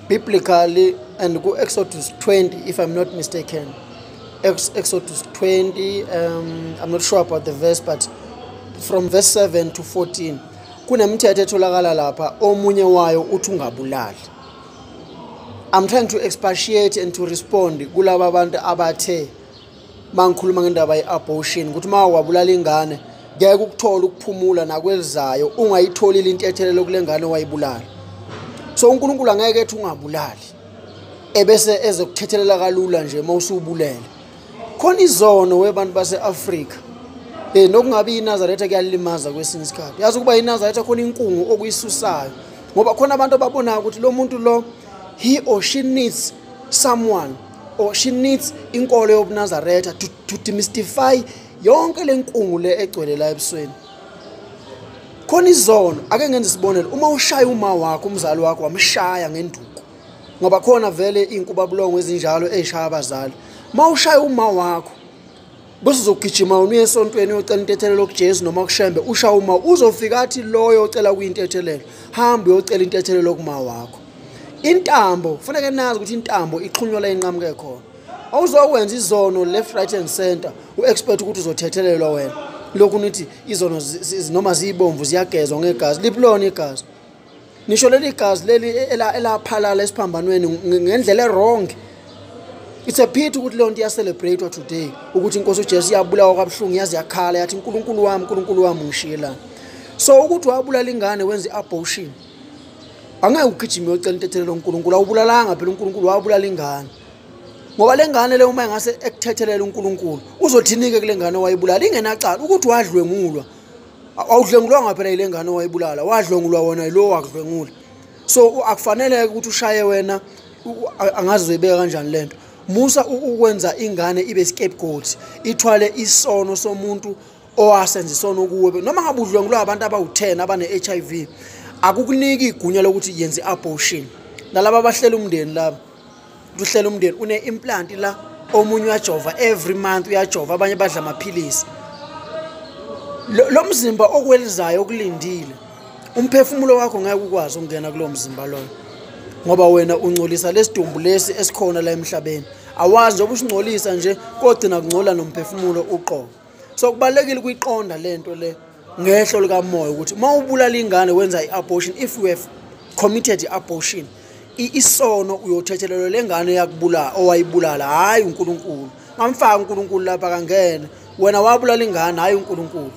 biblically and go Exodus 20 if I'm not mistaken. Exodus 20, I'm not sure about the verse, but from verse 7 to 14 kunemithetho etholakala lapha omunye wayo uthi ungabulali. I'm trying to expatiate and to respond kulaba abantu abathe mangikhuluma ngendaba ye-abortion ukuthi uma wabulala ingane ngeke ukuthola ukuphumula nakwelizayo ungayitholile intethelelo kule ngane wayibulala. So uNkulunkulu angeke ethi ungabulali ebese ezokuthethelela kalula nje mawusubulele. Khona izono webantu base-Afrika nokungabi iNazaretha kuyalimaza kwesinye isikhathi. Yazi ukuba iNazaretha khona inkungu okuyisusayo ngoba khona abantu ababona ukuthi lo muntu lo he or she needs someone or she needs inkolo yobuNazaretha to demystify yonke lenkungu le egcwele la ebusweni. Khona izono ake ngenze isibonelo, uma ushaya uma wakho umzali wakho wamshaya ngenduku ngoba khona vele inkubabulongo ezinjalo ezishaya abazali. Uma ushaya uma wakho bese uzogijima uye esontweni uyocela intethelelo kuJesu noma kushembe ushaya uma uzofika athi loyo ocela kuyintethelelo hamba uyocela intethelelo kuma wakho. Intambo kufanele nazi ukuthi intambo ixhunywa la inqamuke khona. Awuzokwenza izono left right and center uexpect ukuthi uzothethelelwa wena. Lokhu nithi izono noma zibomvu ziyagezwa ngegazi liplona igazi. Nisho leli gazi leli elaphalala esiphambanweni ngendlela wrong. It's a pity ukuthi leyo nto iyacelebratewa today ukuthi inkosi uJesu iyabulawa kabuhlungu yazi yakhala yathi uNkulunkulu wami ngishiyelana. So ukuthi wabulala ingane wenza i-abortion angeke ugijime uyocela intethelelo uNkulunkulu awubulalanga phela uNkulunkulu wabulala ingane. Ngoba le ngane le uma engase ekuthethelela uNkulunkulu uzothinike kule ngane wayibulala ingenacala ukuthi wadlwengulwa. Awudlwengulwanga phela ile ngane wayibulala wadlwengulwa wona yilo wakudlwengula. So akufanele ukuthi ushaye wena angazi uzoyibeka kanjani lento. Musa ukwenza ingane ibe scapegoat ithwale isono somuntu owasenza isono kuwe noma ngabe udlwengulwa abantu abawu10 abane-HIV akukuniki igunya lokuthi yenze abortion. Nalabo abahlela umndeni laba uhlela umndeni une-implant la omunye uyajova every month uyajova abanye badla amaphilisi. Lo mzimba okwelizayo okulindile umphefumulo wakho ngeke ukwazi ukungena kulo mzimba loyo ngoba wena ungcolisa lesidumbu lesi esikhona la emhlabeni. Awazi njengoba usingcolisa nje kodwa kungcola nomphefumulo uqobo. So kubalekile ukuyiqonda lento le ngehlo likamoya ukuthi mawubulala ingane wenza i-abortion if you have committed i-abortion isono uyothethelelwa lengane yakubulala owayibulala hayi uNkulunkulu. Ngamfaka uNkulunkulu lapha kangene wena wabulala ingane hayi uNkulunkulu.